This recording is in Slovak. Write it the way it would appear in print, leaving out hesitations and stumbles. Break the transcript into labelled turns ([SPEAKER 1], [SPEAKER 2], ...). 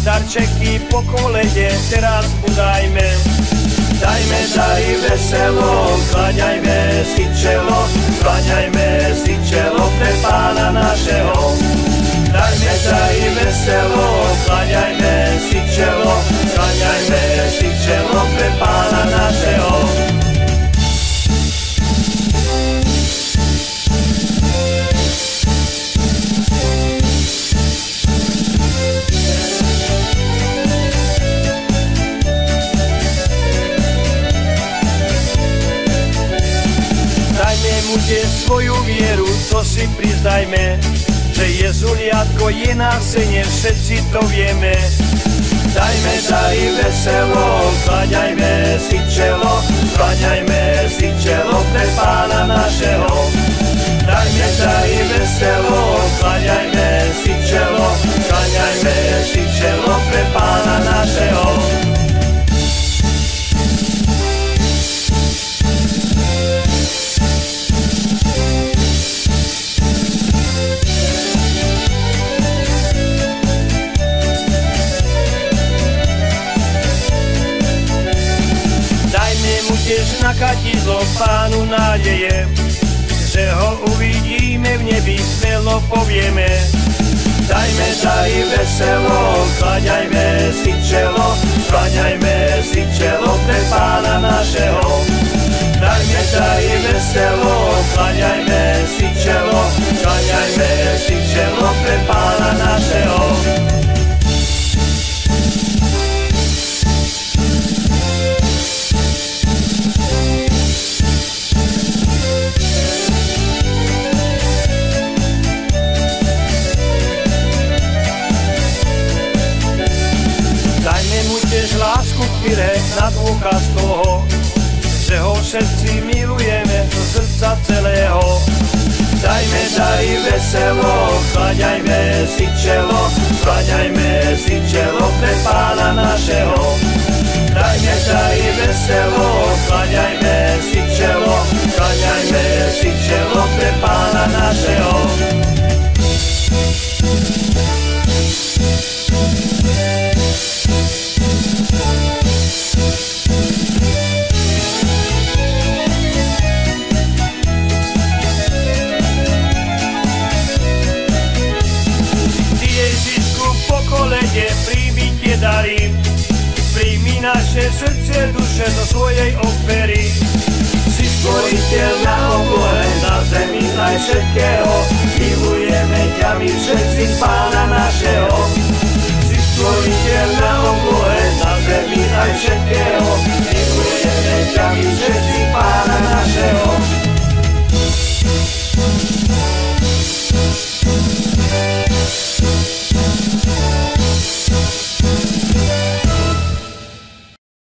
[SPEAKER 1] darčeky po kolede teraz budajme. Dajme dary veselo, kláňajme si čelo, kláňajme si čelo pre Pána našeho. Dajme dary veselo, kláňajme si čelo, kláňajme si čelo pre Pána našeho. Bude svoju vieru, to si priznajme, že Jezuliatko je na scéne, všetci to vieme. Dajme dary veselo, kláňajme si čelo, kláňajme si čelo pre Pána našeho. Dajme dary veselo, kláňajme si čelo, kláňajme si čelo pre Pána našeho. Na kadidlo Pánu nádeje, že ho uvidíme v nebi, smelo povieme. Dajme dary veselo, kláňajme si čelo, kláňajme si čelo pre Pána našeho. Dajme dary veselo, kláňajme si čelo, kláňajme si čelo pre Pána našeho. Na dôkaz toho, že ho všetci milujeme do srdca celého. Dajme dary veselo, kláňajme si čelo, kláňajme si čelo pre Pána našeho. Dajme dary veselo, kláňajme si čelo, kláňajme si čelo pre Pána našeho. Príjmi tie dary, príjmi naše srdce, duše do svojej opery. Si stvoriteľ na oblohe, na zemi aj všetkého, milujeme ťa my všetci.